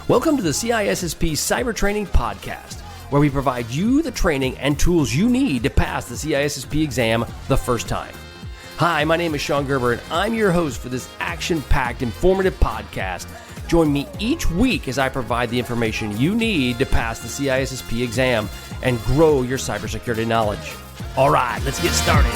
Welcome to the CISSP Cyber Training Podcast, where we provide you the training and tools you need to pass the CISSP exam the first time. Hi, my name is Sean Gerber, and I'm your host for this action-packed, informative podcast. Join me each week as I provide the information you need to pass the CISSP exam and grow your cybersecurity knowledge. All right, let's get started.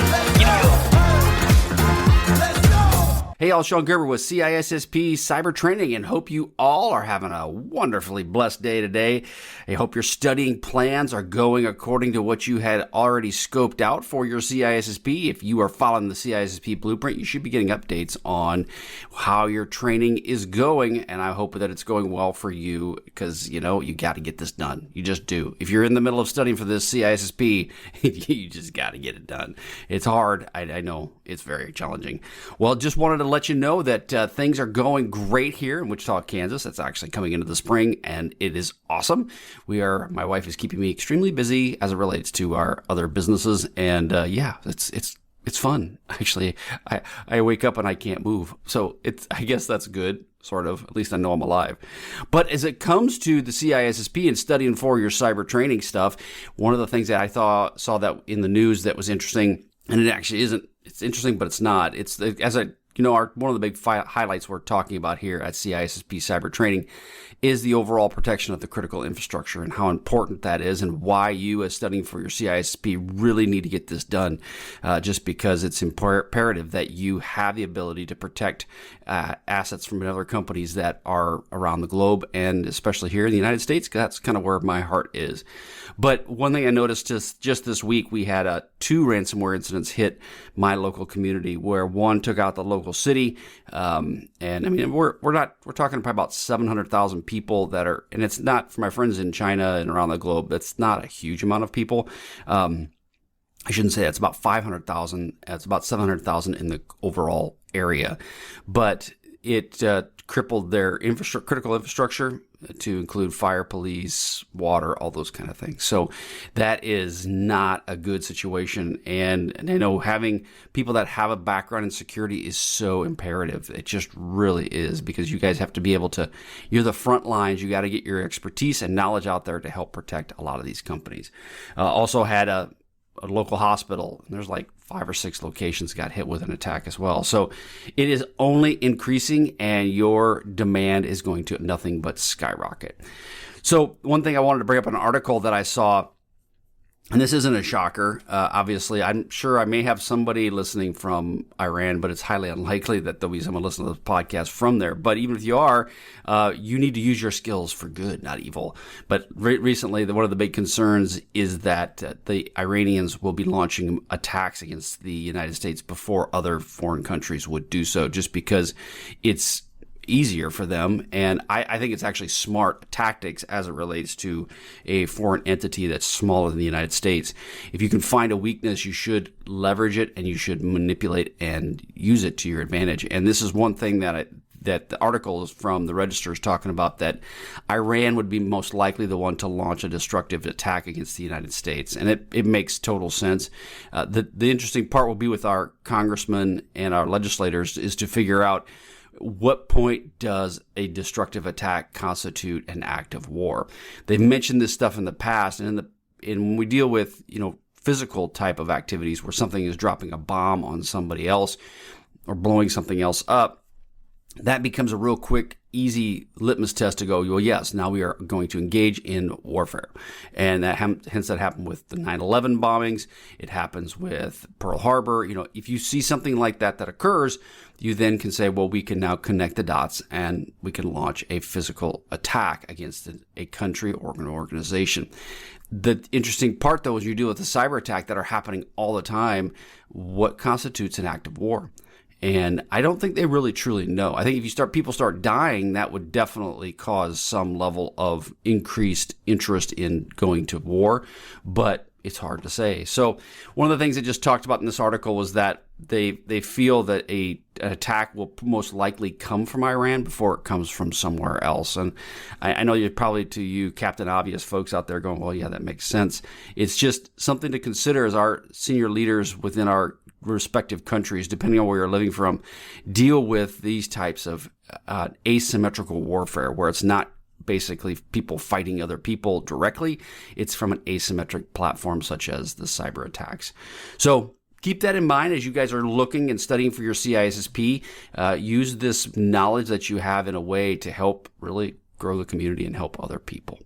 Hey, y'all, Sean Gerber with CISSP Cyber Training, and hope you all are having a wonderfully blessed day today. I hope your studying plans are going according to what you had already scoped out for your CISSP. If you are following the CISSP blueprint, you should be getting updates on how your training is going, and I hope that it's going well for you because, you got to get this done. You just do. If you're in the middle of studying for this CISSP, you just got to get it done. It's hard. I know. It's very challenging. Well, just wanted to let you know that things are going great here in Wichita, Kansas. That's actually coming into the spring, and it is awesome. My wife is keeping me extremely busy as it relates to our other businesses, and it's fun. Actually, I wake up and I can't move, so I guess that's good, sort of. At least I know I'm alive. But as it comes to the CISSP and studying for your cyber training stuff, one of the things that I saw that in the news that was interesting, and it actually isn't. It's interesting, but it's not. It's one of the big highlights we're talking about here at CISSP Cyber Training is the overall protection of the critical infrastructure and how important that is, and why you, as studying for your CISSP, really need to get this done. Just because it's imperative that you have the ability to protect assets from other companies that are around the globe, and especially here in the United States. That's kind of where my heart is. But one thing I noticed just this week, we had 2 ransomware incidents hit my local community, where one took out the local city, and I mean we're talking probably about 700,000 people that are, and it's not, for my friends in China and around the globe, that's not a huge amount of people. I shouldn't say it's about 500,000. It's about 700,000 in the overall area, but it crippled their critical infrastructure to include fire, police, water, all those kind of things. So that is not a good situation. And I know having people that have a background in security is so imperative. It just really is, because you guys have to be able to, you're the front lines. You got to get your expertise and knowledge out there to help protect a lot of these companies. Also had a local hospital. There's like 5 or 6 locations got hit with an attack as well. So it is only increasing, and your demand is going to nothing but skyrocket. So one thing I wanted to bring up, an article that I saw, and this isn't a shocker. Obviously, I'm sure I may have somebody listening from Iran, but it's highly unlikely that there'll be someone listening to the podcast from there. But even if you are, you need to use your skills for good, not evil. But recently, one of the big concerns is that the Iranians will be launching attacks against the United States before other foreign countries would do so, just because it's easier for them. And I think it's actually smart tactics as it relates to a foreign entity that's smaller than the United States. If you can find a weakness, you should leverage it, and you should manipulate and use it to your advantage. And this is one thing that the article is from the Register is talking about, that Iran would be most likely the one to launch a destructive attack against the United States. And it makes total sense. The interesting part will be with our congressmen and our legislators is to figure out, what point does a destructive attack constitute an act of war? They've mentioned this stuff in the past, and when we deal with physical type of activities where something is dropping a bomb on somebody else or blowing something else up, that becomes a real quick, easy litmus test to go, well, yes, now we are going to engage in warfare. And hence that happened with the 9/11 bombings. It happens with Pearl Harbor. If you see something like that occurs, you then can say, well, we can now connect the dots, and we can launch a physical attack against a country or an organization. The interesting part, though, is you deal with the cyber attack that are happening all the time. What constitutes an act of war? And I don't think they really truly know. I think if people start dying, that would definitely cause some level of increased interest in going to war, but it's hard to say. So one of the things they just talked about in this article was that they feel that an attack will most likely come from Iran before it comes from somewhere else. And I know you're probably, to you Captain Obvious folks out there, going, well, yeah, that makes sense. It's just something to consider as our senior leaders within our respective countries, depending on where you're living from, deal with these types of asymmetrical warfare, where it's not basically people fighting other people directly. It's from an asymmetric platform such as the cyber attacks. So keep that in mind as you guys are looking and studying for your CISSP. Use this knowledge that you have in a way to help really grow the community and help other people.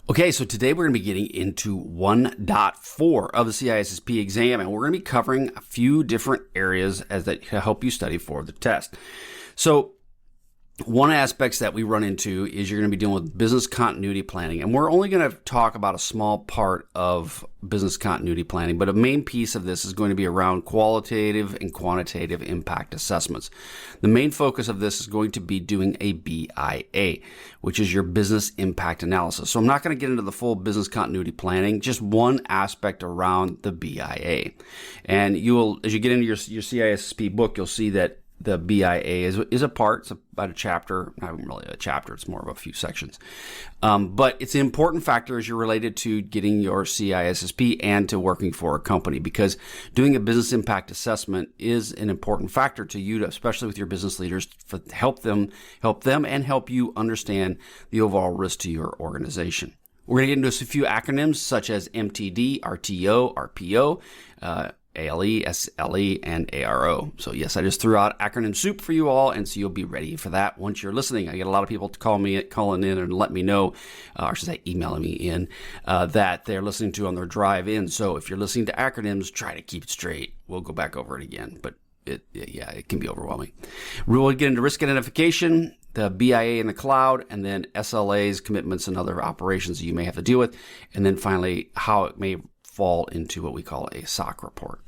Okay, so today we're going to be getting into 1.4 of the CISSP exam, and we're going to be covering a few different areas as that help you study for the test. So one aspect that we run into is you're going to be dealing with business continuity planning, and we're only going to talk about a small part of business continuity planning, but a main piece of this is going to be around qualitative and quantitative impact assessments. The main focus of this is going to be doing a BIA, which is your business impact analysis. So I'm not going to get into the full business continuity planning, just one aspect around the BIA. And you will, as you get into your CISSP book, you'll see that the BIA is a part. It's about a chapter, not really a chapter, it's more of a few sections. But it's an important factor as you're related to getting your CISSP and to working for a company, because doing a business impact assessment is an important factor to you, especially with your business leaders, to help them and help you understand the overall risk to your organization. We're going to get into a few acronyms such as MTD, RTO, RPO, ALE, SLE, and ARO. So yes, I just threw out acronym soup for you all, and so you'll be ready for that once you're listening. I get a lot of people calling in and let me know, or I should say emailing me in, that they're listening to on their drive in. So if you're listening to acronyms, try to keep it straight. We'll go back over it again, but it can be overwhelming. We'll get into risk identification, the BIA in the cloud, and then SLAs, commitments, and other operations that you may have to deal with. And then finally, how it may fall into what we call a SOC report.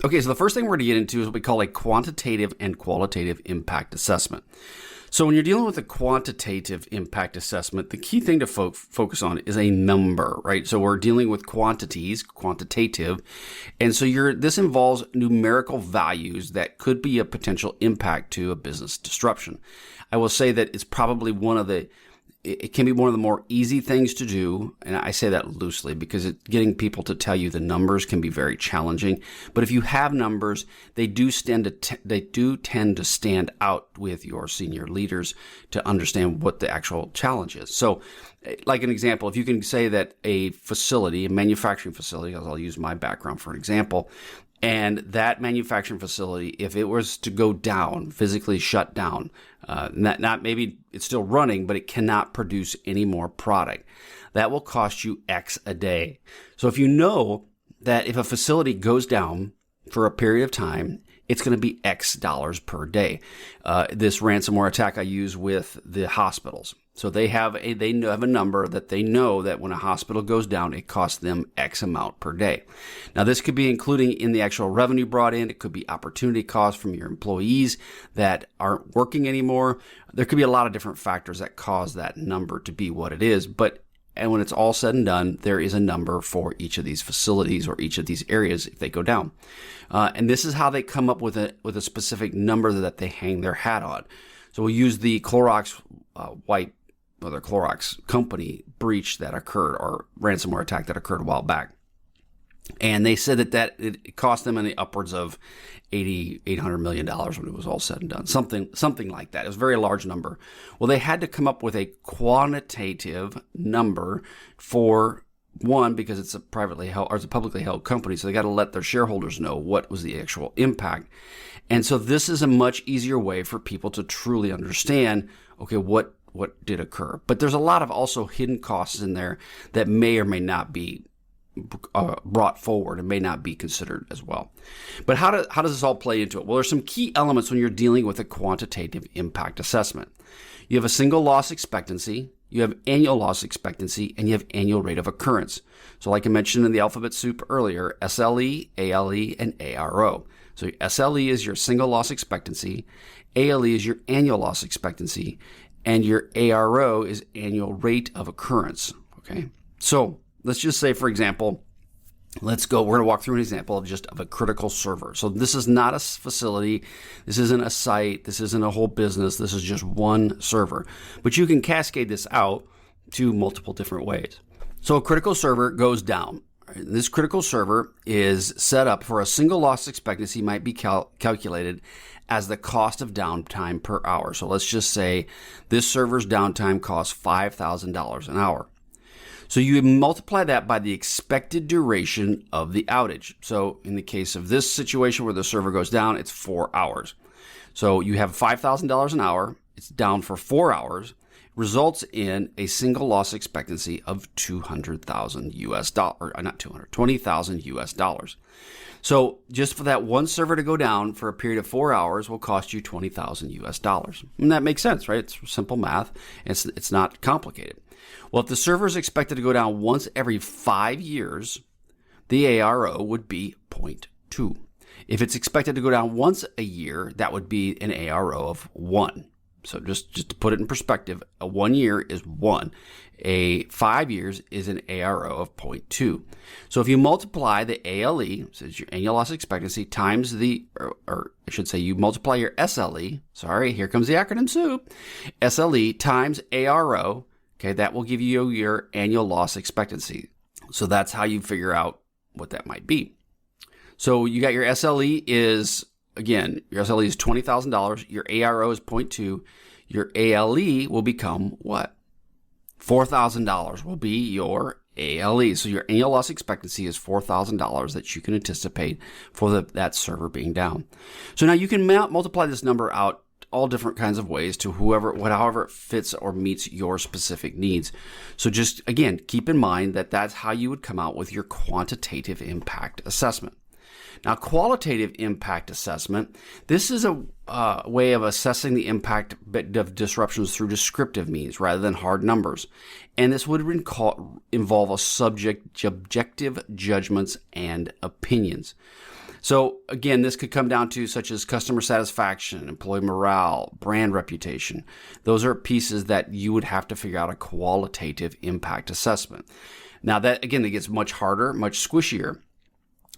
Okay, so the first thing we're going to get into is what we call a quantitative and qualitative impact assessment. So when you're dealing with a quantitative impact assessment, the key thing to focus on is a number, right? So we're dealing with quantities, quantitative, and so this involves numerical values that could be a potential impact to a business disruption. I will say that it's probably it can be one of the more easy things to do, and I say that loosely because getting people to tell you the numbers can be very challenging. But if you have numbers, they do tend to stand out with your senior leaders to understand what the actual challenge is. So, like an example, if you can say that a manufacturing facility, I'll use my background for an example, and that manufacturing facility, if it was to go down, physically shut down, not maybe it's still running, but it cannot produce any more product, that will cost you X a day. So if you know that if a facility goes down for a period of time, it's going to be X dollars per day. This ransomware attack I use with the hospitals. So they have a number that they know that when a hospital goes down, it costs them X amount per day. Now, this could be including in the actual revenue brought in. It could be opportunity costs from your employees that aren't working anymore. There could be a lot of different factors that cause that number to be what it is. And when it's all said and done, there is a number for each of these facilities or each of these areas if they go down. And this is how they come up with a specific number that they hang their hat on. So we'll use the Clorox the Clorox company breach that occurred, or ransomware attack that occurred a while back. And they said that it cost them in the upwards of $800 million when it was all said and done. Something like that. It was a very large number. Well, they had to come up with a quantitative number for one, because it's a privately held or it's a publicly held company, so they got to let their shareholders know what was the actual impact. And so this is a much easier way for people to truly understand, okay, what did occur. But there's a lot of also hidden costs in there that may or may not be brought forward and may not be considered as well. But how does this all play into it? Well, there's some key elements when you're dealing with a quantitative impact assessment. You have a single loss expectancy, you have annual loss expectancy, and you have annual rate of occurrence. So like I mentioned in the alphabet soup earlier, SLE, ALE, and ARO. So SLE is your single loss expectancy, ALE is your annual loss expectancy, and your ARO is annual rate of occurrence. Okay. So let's just say, for example, we're going to walk through an example of a critical server. So this is not a facility. This isn't a site. This isn't a whole business. This is just one server. But you can cascade this out to multiple different ways. So a critical server goes down. This critical server is set up for a single loss expectancy might be calculated as the cost of downtime per hour. So let's just say this server's downtime costs $5,000 an hour. So you multiply that by the expected duration of the outage. So in the case of this situation where the server goes down, it's 4 hours. So you have $5,000 an hour. It's down for 4 hours. Results in a single loss expectancy of 200,000 US dollars, or not 200, 20,000 US dollars. So just for that one server to go down for a period of 4 hours will cost you 20,000 US dollars. And that makes sense, right? It's simple math. It's not complicated. Well, if the server is expected to go down once every 5 years, the ARO would be 0.2. If it's expected to go down once a year, that would be an ARO of 1. So just to put it in perspective, a 1 year is 1. A 5 years is an ARO of 0.2. So if you multiply the ALE, so it's your annual loss expectancy, times or I should say you multiply your SLE, sorry, here comes the acronym soup, SLE times ARO, okay, that will give you your annual loss expectancy. So that's how you figure out what that might be. So you got your SLE is, again, your SLE is $20,000. Your ARO is 0.2. Your ALE will become what? $4,000 will be your ALE. So your annual loss expectancy is $4,000 that you can anticipate for that server being down. So now you can multiply this number out all different kinds of ways to however it fits or meets your specific needs. So just, again, keep in mind that that's how you would come out with your quantitative impact assessment. Now, qualitative impact assessment, this is a way of assessing the impact of disruptions through descriptive means rather than hard numbers. And this would involve subjective judgments and opinions. So again, this could come down to such as customer satisfaction, employee morale, brand reputation. Those are pieces that you would have to figure out a qualitative impact assessment. Now that, again, it gets much harder, much squishier.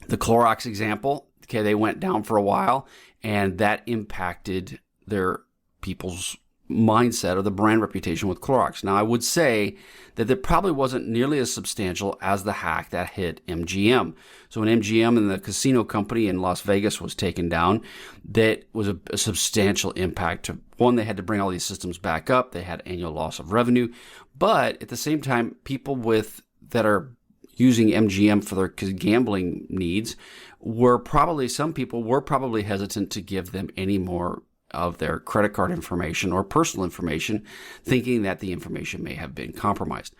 The Clorox example, okay, they went down for a while, and that impacted their people's mindset or the brand reputation with Clorox. Now, I would say that it probably wasn't nearly as substantial as the hack that hit MGM. So when MGM and the casino company in Las Vegas was taken down, that was a substantial impact. One, they had to bring all these systems back up. They had annual loss of revenue. But at the same time, people that are using MGM for their gambling needs some people were probably hesitant to give them any more of their credit card information or personal information, thinking that the information may have been compromised.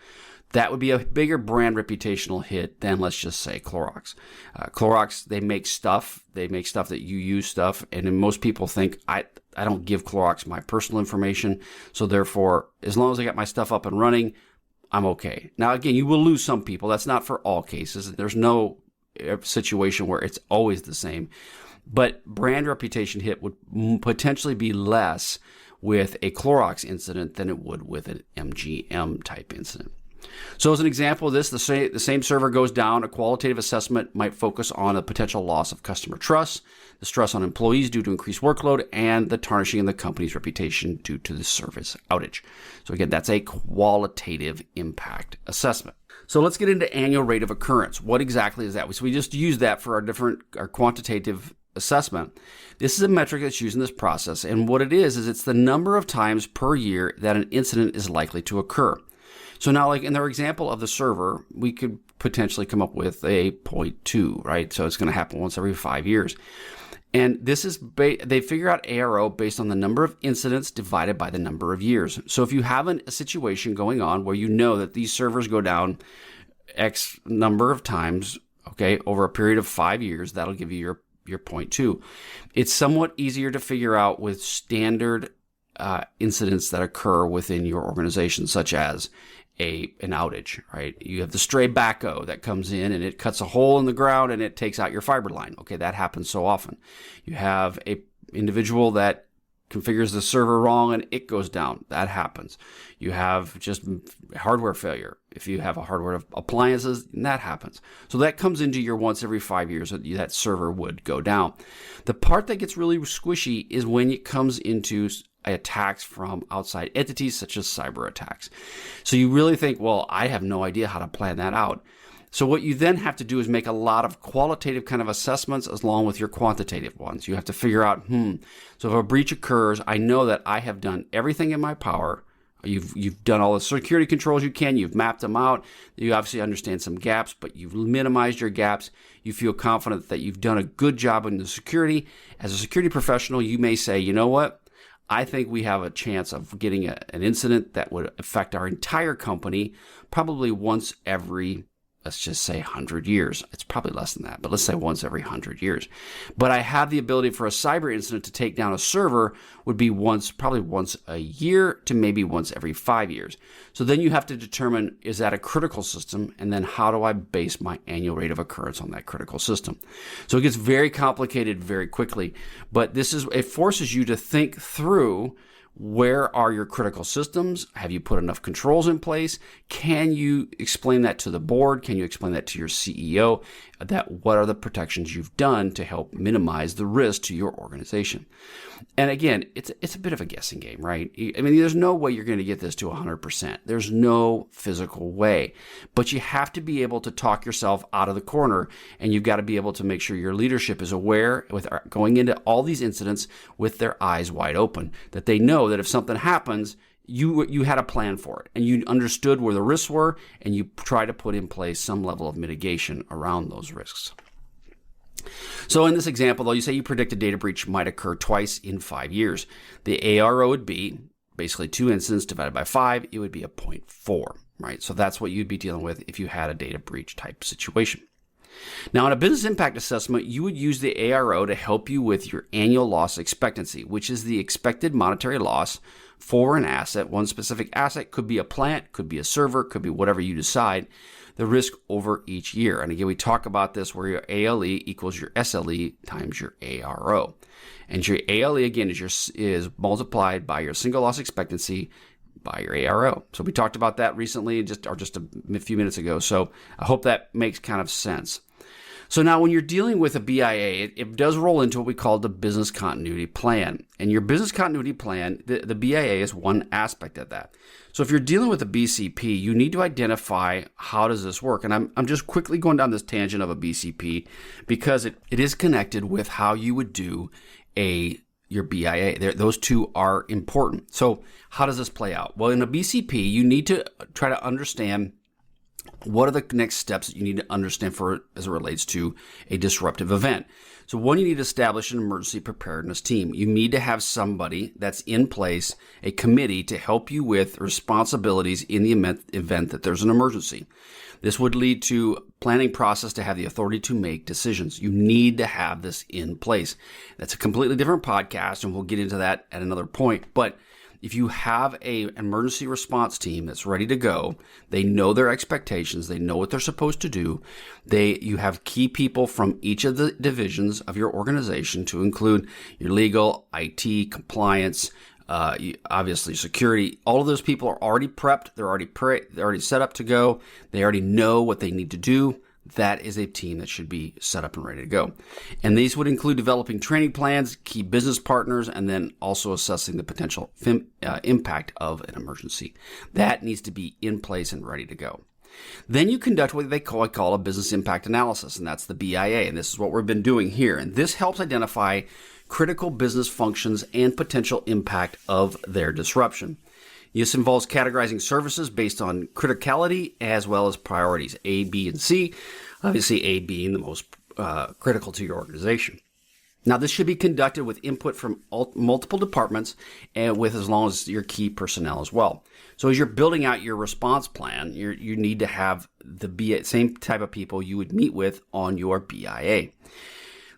That would be a bigger brand reputational hit than, let's just say, Clorox. Clorox, they make stuff that you use stuff, and then most people think, I don't give Clorox my personal information, so therefore, as long as I got my stuff up and running, I'm okay. Now, again, you will lose some people. That's not for all cases. There's no situation where it's always the same. But brand reputation hit would potentially be less with a Clorox incident than it would with an MGM type incident. So as an example of this, the same server goes down. A qualitative assessment might focus on a potential loss of customer trust, the stress on employees due to increased workload, and the tarnishing of the company's reputation due to the service outage. So again, that's a qualitative impact assessment. So let's get into annual rate of occurrence. What exactly is that? So we just use that for our quantitative assessment. This is a metric that's used in this process, and what it is it's the number of times per year that an incident is likely to occur. So now, like in their example of the server, we could potentially come up with a 0.2, right? So it's going to happen once every 5 years. And this is, they figure out ARO based on the number of incidents divided by the number of years. So if you have a situation going on where you know that these servers go down X number of times, okay, over a period of 5 years, that'll give you your 0.2. It's somewhat easier to figure out with standard incidents that occur within your organization, such as an outage, right? You have the stray backhoe that comes in and it cuts a hole in the ground and it takes out your fiber line. Okay, that happens so often. You have a individual that configures the server wrong and it goes down. That happens. You have just hardware failure. If you have a hardware appliances, that happens. So that comes into your once every 5 years that server would go down. The part that gets really squishy is when it comes into attacks from outside entities such as cyber attacks. So you really think, well, I have no idea how to plan that out. So what you then have to do is make a lot of qualitative kind of assessments along with your quantitative ones. You have to figure out, so if a breach occurs, I know that I have done everything in my power. You've done all the security controls you can. You've mapped them out. You obviously understand some gaps, but you've minimized your gaps. You feel confident that you've done a good job in the security. As a security professional, you may say, you know what? I think we have a chance of getting an incident that would affect our entire company probably once every, let's just say 100 years. It's probably less than that, but let's say once every 100 years. But I have the ability for a cyber incident to take down a server would be probably once a year to maybe once every 5 years. So then you have to determine, is that a critical system? And then how do I base my annual rate of occurrence on that critical system? So it gets very complicated very quickly, but it forces you to think through, where are your critical systems? Have you put enough controls in place? Can you explain that to the board? Can you explain that to your CEO? What are the protections you've done to help minimize the risk to your organization? And again, it's a bit of a guessing game, right? I mean, there's no way you're going to get this to 100%. There's no physical way. But you have to be able to talk yourself out of the corner, and you've got to be able to make sure your leadership is aware with going into all these incidents with their eyes wide open, that they know that if something happens, you had a plan for it, and you understood where the risks were, and you try to put in place some level of mitigation around those risks. So in this example, though, you say you predict a data breach might occur twice in 5 years. The ARO would be basically 2 incidents divided by 5. It would be a 0.4, right? So that's what you'd be dealing with if you had a data breach type situation. Now, in a business impact assessment, you would use the ARO to help you with your annual loss expectancy, which is the expected monetary loss for an asset. One specific asset could be a plant, could be a server, could be whatever you decide, the risk over each year. And again, we talk about this where your ALE equals your SLE times your ARO. And your ALE, again, is multiplied by your single loss expectancy by your ARO. So we talked about that recently, just a few minutes ago. So I hope that makes kind of sense. So now when you're dealing with a BIA, it does roll into what we call the business continuity plan. And your business continuity plan, the BIA is one aspect of that. So if you're dealing with a BCP, you need to identify how does this work. And I'm just quickly going down this tangent of a BCP because it is connected with how you would do your BIA. Those two are important. So how does this play out? Well, in a BCP, you need to try to understand what are the next steps that you need to understand as it relates to a disruptive event. So one, you need to establish an emergency preparedness team. You need to have somebody that's in place, a committee to help you with responsibilities in the event that there's an emergency. This would lead to planning process to have the authority to make decisions. You need to have this in place. That's a completely different podcast, and we'll get into that at another point. But if you have an emergency response team that's ready to go, they know their expectations, they know what they're supposed to do. You have key people from each of the divisions of your organization to include your legal, IT, compliance, obviously security. All of those people are already prepped. They're already set up to go. They already know what they need to do. That is a team that should be set up and ready to go. And these would include developing training plans, key business partners, and then also assessing the potential impact of an emergency. That needs to be in place and ready to go. Then you conduct what they call a business impact analysis, and that's the BIA. And this is what we've been doing here. And this helps identify critical business functions and potential impact of their disruption. This involves categorizing services based on criticality as well as priorities, A, B, and C. Obviously, A being the most critical to your organization. Now, this should be conducted with input from multiple departments and with as long as your key personnel as well. So as you're building out your response plan, you need to have the same type of people you would meet with on your BIA.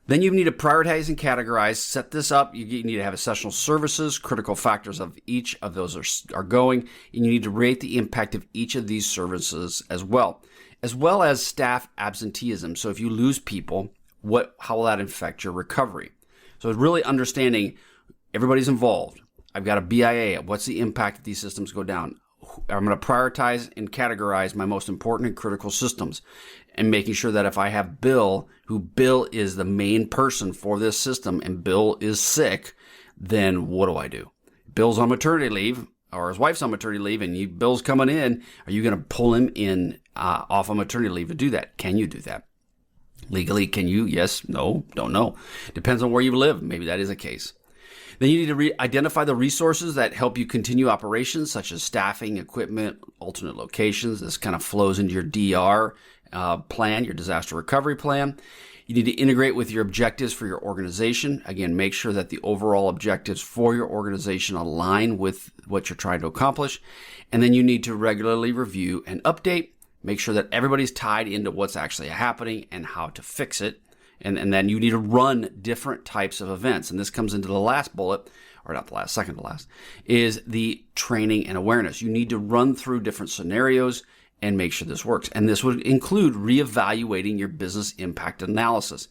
Then you need to prioritize and categorize, set this up. You need to have essential services, critical factors of each of those are going, and you need to rate the impact of each of these services as well as staff absenteeism. So if you lose people, how will that affect your recovery? So it's really understanding everybody's involved. I've got a BIA. What's the impact if these systems go down? I'm going to prioritize and categorize my most important and critical systems, and making sure that if I have Bill is the main person for this system and Bill is sick, then what do I do? Bill's on maternity leave. or his wife's on maternity leave and Bill's coming in, are you going to pull him in off of maternity leave to do that? Can you do that? Legally, can you? Yes, no, don't know. Depends on where you live. Maybe that is a case. Then you need to identify the resources that help you continue operations, such as staffing, equipment, alternate locations. This kind of flows into your DR plan, your disaster recovery plan. You need to integrate with your objectives for your organization. Again, make sure that the overall objectives for your organization align with what you're trying to accomplish. And then you need to regularly review and update. Make sure that everybody's tied into what's actually happening and how to fix it. And then you need to run different types of events. And this comes into the last bullet, or not the last, second to last, is the training and awareness. You need to run through different scenarios and make sure this works. And this would include reevaluating your business impact analysis.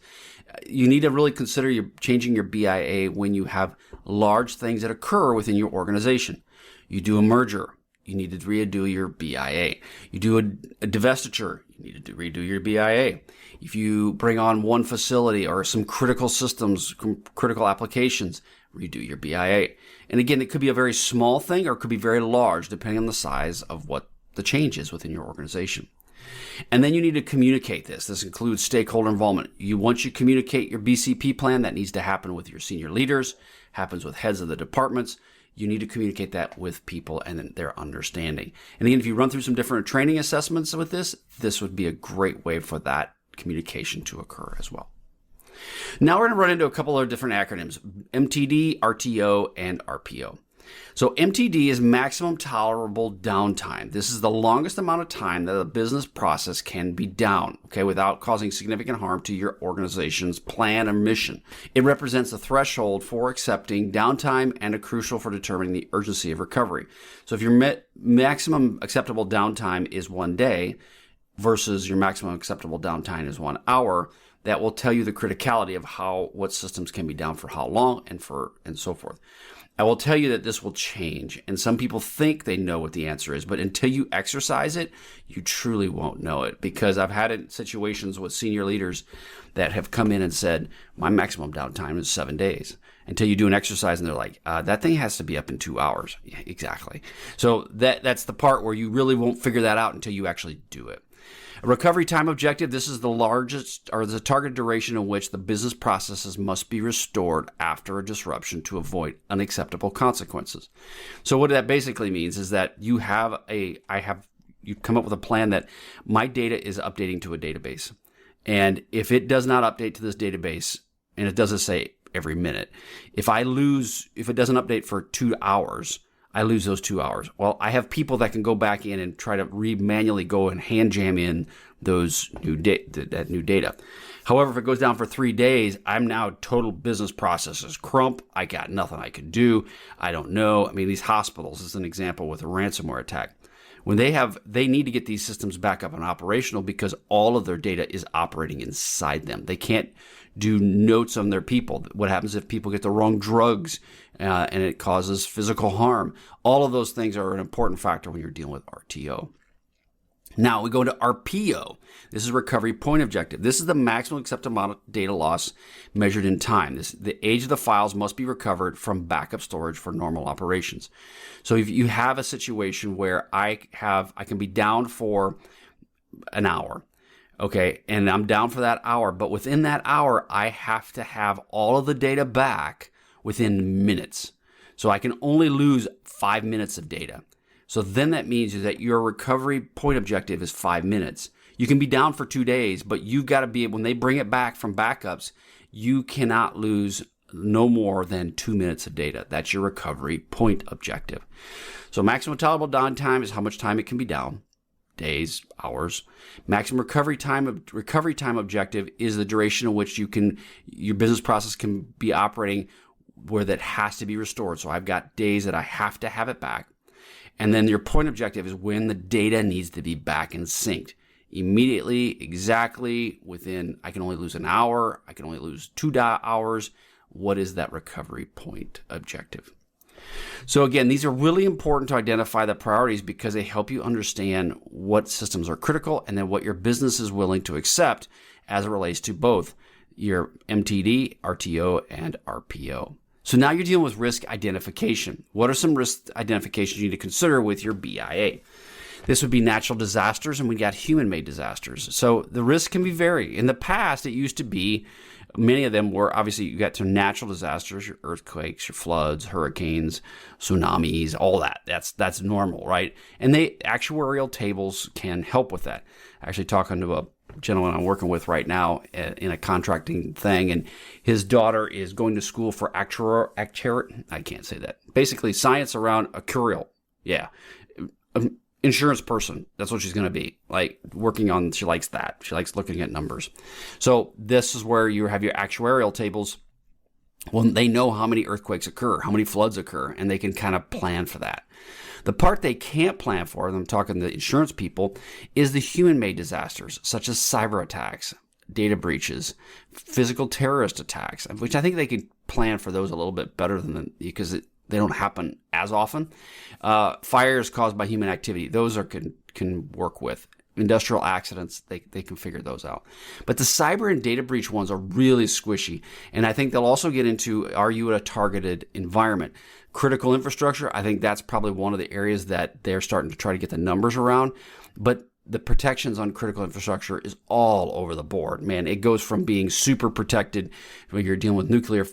You need to really consider changing your BIA when you have large things that occur within your organization. You do a merger, you need to redo your BIA. You do a divestiture, you need to redo your BIA. If you bring on one facility or some critical systems, critical applications, redo your BIA. And again, it could be a very small thing or it could be very large, depending on the size of what the changes within your organization. And then you need to communicate this. This includes stakeholder involvement. Once you communicate your BCP plan, that needs to happen with your senior leaders, happens with heads of the departments. You need to communicate that with people and their understanding. And again, if you run through some different training assessments with this would be a great way for that communication to occur as well. Now we're going to run into a couple of different acronyms, MTD, RTO, and RPO. So MTD is maximum tolerable downtime. This is the longest amount of time that a business process can be down, without causing significant harm to your organization's plan or mission. It represents a threshold for accepting downtime and a crucial for determining the urgency of recovery. So if your maximum acceptable downtime is 1 day versus your maximum acceptable downtime is 1 hour, that will tell you the criticality of what systems can be down for how long and so forth. I will tell you that this will change, and some people think they know what the answer is, but until you exercise it, you truly won't know it, because I've had situations with senior leaders that have come in and said, my maximum downtime is 7 days. Until you do an exercise and they're like, that thing has to be up in 2 hours. Yeah, exactly. So that's the part where you really won't figure that out until you actually do it. A recovery time objective, this is the largest or the target duration in which the business processes must be restored after a disruption to avoid unacceptable consequences. So what that basically means is that you come up with a plan that my data is updating to a database. And if it does not update to this database, and it doesn't say every minute, if it doesn't update for 2 hours, I lose those 2 hours. Well, I have people that can go back in and try to manually go and hand jam in those that new data. However, if it goes down for 3 days, I'm now total business processes crump. I got nothing I can do. I don't know. I mean, these hospitals is an example with a ransomware attack. When they need to get these systems back up and operational because all of their data is operating inside them. They can't do notes on their people. What happens if people get the wrong drugs and it causes physical harm? All of those things are an important factor when you're dealing with RTO. Now we go to RPO. This is recovery point objective. This is the maximum acceptable amount of data loss measured in time. The age of the files must be recovered from backup storage for normal operations. So if you have a situation where I can be down for an hour, and I'm down for that hour, but within that hour, I have to have all of the data back within minutes. So I can only lose 5 minutes of data. So then that means that your recovery point objective is 5 minutes. You can be down for 2 days, but you've got to be, when they bring it back from backups, you cannot lose no more than 2 minutes of data. That's your recovery point objective. So maximum tolerable downtime is how much time it can be down. Days, hours. Maximum recovery time objective is the duration in which your business process can be operating where that has to be restored. So I've got days that I have to have it back. And then your point objective is when the data needs to be back and synced. Immediately, exactly within, I can only lose an hour, I can only lose 2 hours. What is that recovery point objective? So again, these are really important to identify the priorities because they help you understand what systems are critical and then what your business is willing to accept as it relates to both your MTD, RTO, and RPO. So now you're dealing with risk identification. What are some risk identifications you need to consider with your BIA? This would be natural disasters, and we got human-made disasters. So the risk can be varied. In the past, it used to be, many of them were, obviously, you got some natural disasters, your earthquakes, your floods, hurricanes, tsunamis, all that. That's normal, right? And actuarial tables can help with that. Actually, talking to a gentleman I'm working with right now in a contracting thing, and his daughter is going to school for I can't say that. Basically, science around actuarial. Yeah. Insurance person. That's what she's going to be. Like working on, she likes that. She likes looking at numbers. So this is where you have your actuarial tables. Well, they know how many earthquakes occur, how many floods occur, and they can kind of plan for that. The part they can't plan for, and I'm talking to the insurance people, is the human-made disasters, such as cyber attacks, data breaches, physical terrorist attacks, which I think they can plan for those a little bit better than because they don't happen as often. Fires caused by human activity, those can work with. Industrial accidents, they can figure those out. But the cyber and data breach ones are really squishy. And I think they'll also get into, are you in a targeted environment? Critical infrastructure, I think that's probably one of the areas that they're starting to try to get the numbers around. But the protections on critical infrastructure is all over the board. Man, it goes from being super protected when you're dealing with nuclear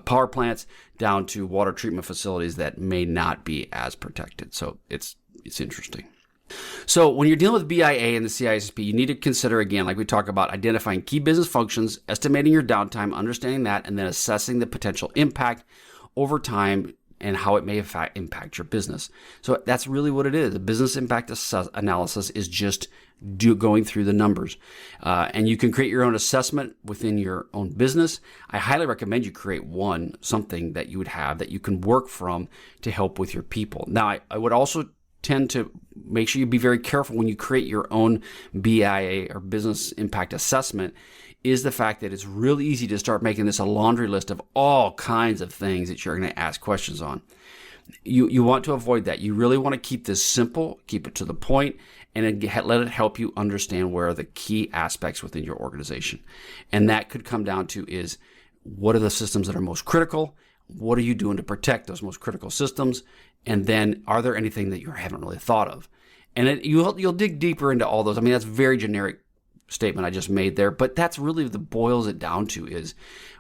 power plants down to water treatment facilities that may not be as protected. So it's interesting. So when you're dealing with BIA and the CISSP, you need to consider, again, like we talk about, identifying key business functions, estimating your downtime, understanding that, and then assessing the potential impact over time and how it may impact your business. So that's really what it is. The business impact analysis is just going through the numbers. And you can create your own assessment within your own business. I highly recommend you create something that you would have that you can work from to help with your people. Now, I would also tend to make sure you be very careful when you create your own BIA or business impact assessment is the fact that it's really easy to start making this a laundry list of all kinds of things that you're going to ask questions on. You want to avoid that. You really want to keep this simple, keep it to the point, and let it help you understand where are the key aspects within your organization. And that could come down to is, what are the systems that are most critical? What are you doing to protect those most critical systems? And then, are there anything that you haven't really thought of? And you'll dig deeper into all those. I mean, that's a very generic statement I just made there, but that's really the boils it down to is,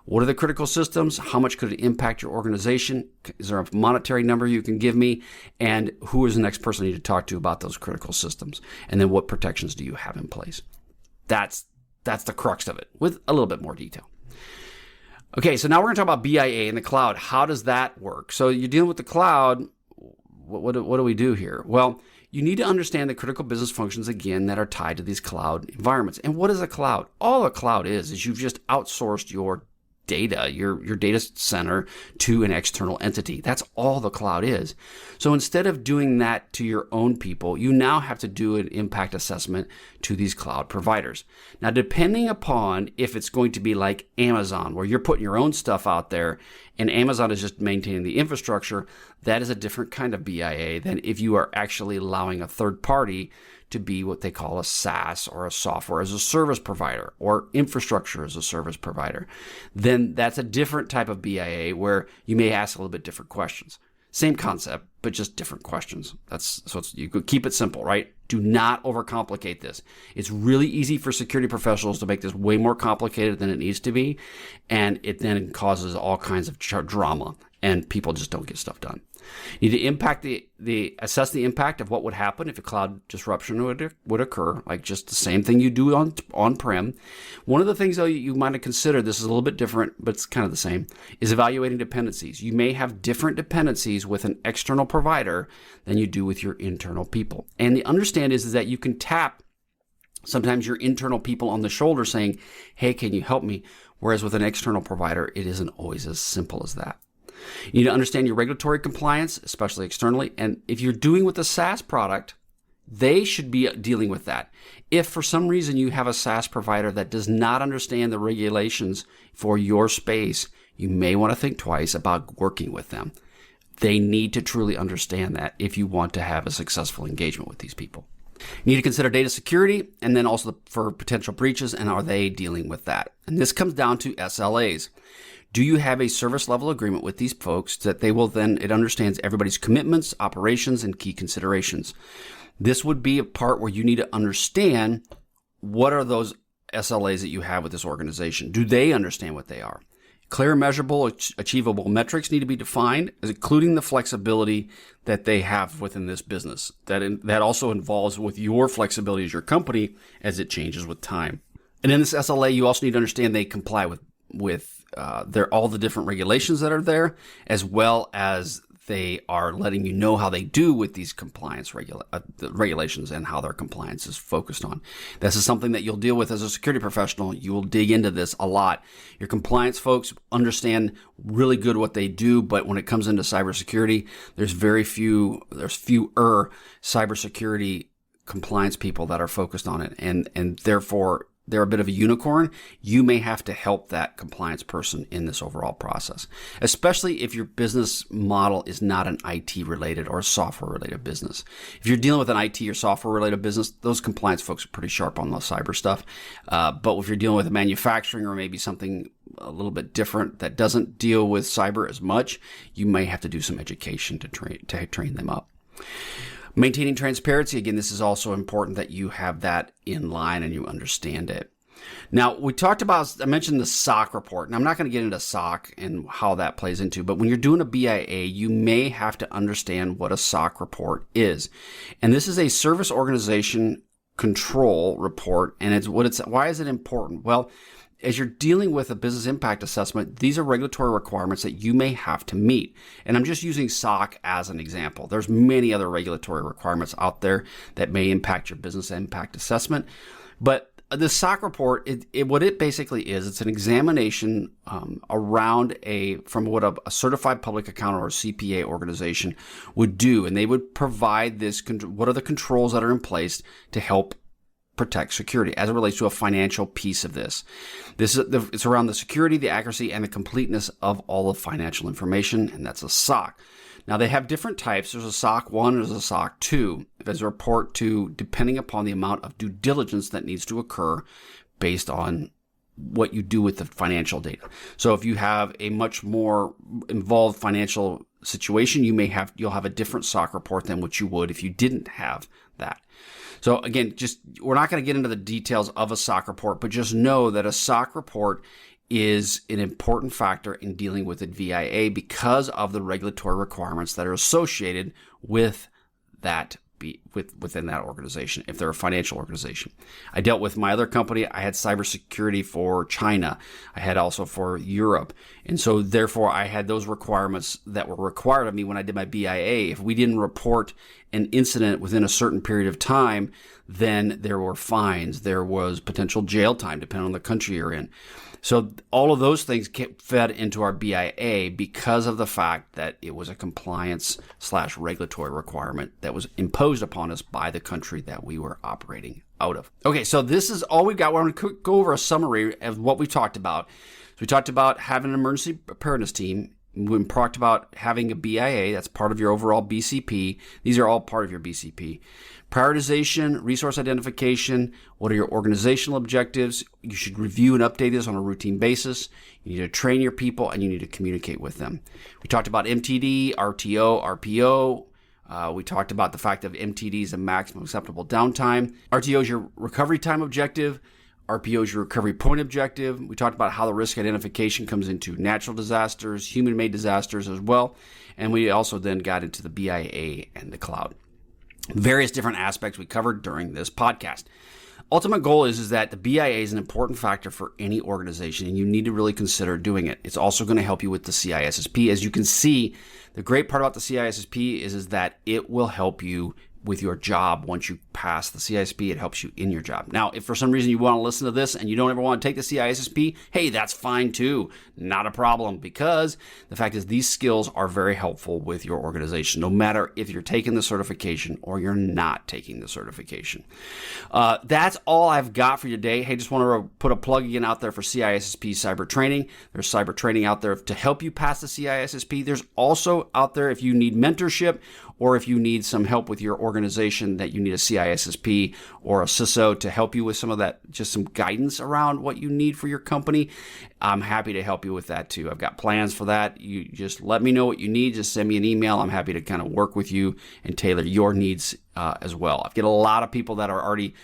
what are the critical systems? How much could it impact your organization? Is there a monetary number you can give me? And who is the next person I need to talk to about those critical systems? And then what protections do you have in place? That's the crux of it, with a little bit more detail. Okay, so now we're going to talk about BIA in the cloud. How does that work? So you're dealing with the cloud. What do we do here? Well, you need to understand the critical business functions, again, that are tied to these cloud environments. And what is a cloud? All a cloud is you've just outsourced your data, your data center to an external entity. That's all the cloud is. So instead of doing that to your own people, you now have to do an impact assessment to these cloud providers. Now, depending upon if it's going to be like Amazon, where you're putting your own stuff out there and Amazon is just maintaining the infrastructure, that is a different kind of BIA than if you are actually allowing a third party to be what they call a SaaS, or a software as a service provider, or infrastructure as a service provider. Then that's a different type of BIA where you may ask a little bit different questions. Same concept, but just different questions. You could keep it simple, right? Do not overcomplicate this. It's really easy for security professionals to make this way more complicated than it needs to be, and it then causes all kinds of drama, and people just don't get stuff done. You need to assess the impact of what would happen if a cloud disruption would occur, like just the same thing you do on-prem. One of the things, though, you might consider, this is a little bit different, but it's kind of the same, is evaluating dependencies. You may have different dependencies with an external provider than you do with your internal people. And the understand is that you can tap sometimes your internal people on the shoulder saying, hey, can you help me? Whereas with an external provider, it isn't always as simple as that. You need to understand your regulatory compliance, especially externally. And if you're doing with a SaaS product, they should be dealing with that. If for some reason you have a SaaS provider that does not understand the regulations for your space, you may want to think twice about working with them. They need to truly understand that if you want to have a successful engagement with these people. You need to consider data security, and then also for potential breaches, and are they dealing with that? And this comes down to SLAs. Do you have a service level agreement with these folks that they will then, it understands everybody's commitments, operations, and key considerations? This would be a part where you need to understand what are those SLAs that you have with this organization. Do they understand what they are? Clear, measurable, achievable metrics need to be defined, including the flexibility that they have within this business. That also involves with your flexibility as your company as it changes with time. And in this SLA, you also need to understand they comply with all the different regulations that are there, as well as they are letting you know how they do with these compliance regulations and how their compliance is focused on. This is something that you'll deal with as a security professional. You will dig into this a lot. Your compliance folks understand really good what they do, but when it comes into cybersecurity, there's fewer cybersecurity compliance people that are focused on it, and therefore they're a bit of a unicorn. You may have to help that compliance person in this overall process, especially if your business model is not an IT related or software related business. If you're dealing with an IT or software related business, those compliance folks are pretty sharp on the cyber stuff. But if you're dealing with a manufacturing or maybe something a little bit different that doesn't deal with cyber as much, you may have to do some education to train them up. Maintaining transparency. Again, this is also important that you have that in line and you understand it. Now, I mentioned the SOC report, and I'm not going to get into SOC and how that plays into, but when you're doing a BIA, you may have to understand what a SOC report is. And this is a service organization control report, and why is it important? Well, as you're dealing with a business impact assessment, these are regulatory requirements that you may have to meet. And I'm just using SOC as an example. There's many other regulatory requirements out there that may impact your business impact assessment. But the SOC report, what it basically is, it's an examination around from what a certified public accountant or CPA organization would do. And they would provide what are the controls that are in place to help protect security as it relates to a financial piece of this. It's around the security, the accuracy, and the completeness of all of financial information, and that's a SOC. Now, they have different types. There's a SOC 1 and there's a SOC 2. There's a report depending upon the amount of due diligence that needs to occur based on what you do with the financial data. So if you have a much more involved financial situation, you'll have a different SOC report than what you would if you didn't have that. So again, we're not going to get into the details of a SOC report, but just know that a SOC report is an important factor in dealing with a VIA because of the regulatory requirements that are associated with that within that organization, if they're a financial organization. I dealt with my other company. I had cybersecurity for China. I had also for Europe. And so therefore I had those requirements that were required of me when I did my BIA. If we didn't report an incident within a certain period of time, then there were fines. There was potential jail time, depending on the country you're in. So all of those things get fed into our BIA because of the fact that it was a compliance/regulatory requirement that was imposed upon us by the country that we were operating out of. Okay, so this is all we've got. We're going to go over a summary of what we talked about. So we talked about having an emergency preparedness team. We talked about having a BIA. That's part of your overall BCP. These are all part of your BCP. Prioritization, resource identification, what are your organizational objectives? You should review and update this on a routine basis. You need to train your people and you need to communicate with them. We talked about MTD, RTO, RPO. We talked about the fact that MTD is a maximum acceptable downtime. RTO is your recovery time objective. RPO is your recovery point objective. We talked about how the risk identification comes into natural disasters, human-made disasters as well. And we also then got into the BIA and the cloud. Various different aspects we covered during this podcast. Ultimate goal is that the BIA is an important factor for any organization, and you need to really consider doing it. It's also going to help you with the CISSP. As you can see, the great part about the CISSP is that it will help you with your job. Once you pass the CISSP, it helps you in your job. Now, if for some reason you want to listen to this and you don't ever want to take the CISSP, hey, that's fine too. Not a problem, because the fact is these skills are very helpful with your organization, no matter if you're taking the certification or you're not taking the certification. That's all I've got for you today. Hey, just want to put a plug again out there for CISSP cyber training. There's cyber training out there to help you pass the CISSP. There's also out there if you need mentorship or if you need some help with your organization that you need a CISSP CISSP or a CISO to help you with some of that, just some guidance around what you need for your company, I'm happy to help you with that too. I've got plans for that. You just let me know what you need. Just send me an email. I'm happy to kind of work with you and tailor your needs as well. I've got a lot of people that are already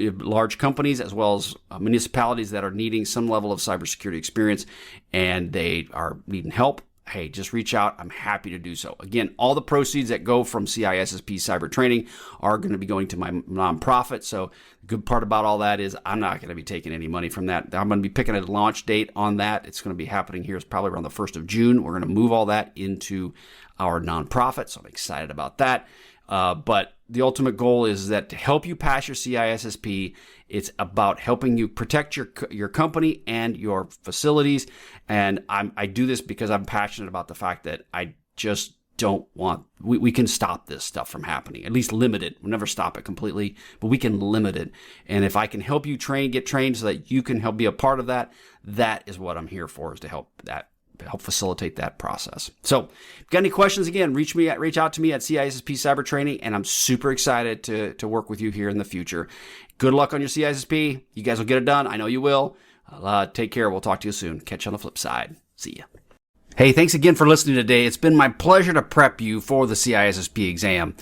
large companies as well as municipalities that are needing some level of cybersecurity experience, and they are needing help. Hey, just reach out. I'm happy to do so. Again, all the proceeds that go from CISSP cyber training are going to be going to my nonprofit. So the good part about all that is I'm not going to be taking any money from that. I'm going to be picking a launch date on that. It's going to be happening here. It's probably around the 1st of June. We're going to move all that into our nonprofit. So I'm excited about that. But the ultimate goal is that to help you pass your CISSP, it's about helping you protect your company and your facilities. And I do this because I'm passionate about the fact that I just don't want, we can stop this stuff from happening, at least limit it. We'll never stop it completely, but we can limit it. And if I can help you get trained so that you can help be a part of that, that is what I'm here for, is to help facilitate that process. So if you've got any questions, again, reach out to me at CISSP Cyber Training, and I'm super excited to work with you here in the future. Good luck on your CISSP. You guys will get it done. I know you will. Take care. We'll talk to you soon. Catch you on the flip side. See ya. Hey, thanks again for listening today. It's been my pleasure to prep you for the CISSP exam.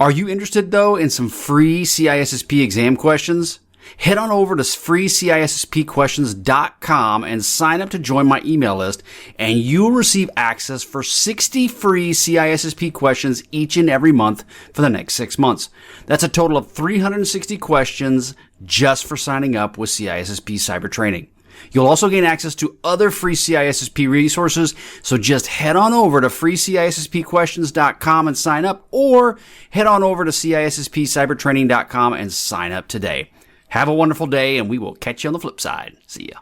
Are you interested, though, in some free CISSP exam questions? Head on over to freecisspquestions.com and sign up to join my email list, and you'll receive access for 60 free CISSP questions each and every month for the next 6 months. That's a total of 360 questions just for signing up with CISSP Cyber Training. You'll also gain access to other free CISSP resources, so just head on over to freecisspquestions.com and sign up, or head on over to CISSPcybertraining.com and sign up today. Have a wonderful day, and we will catch you on the flip side. See ya.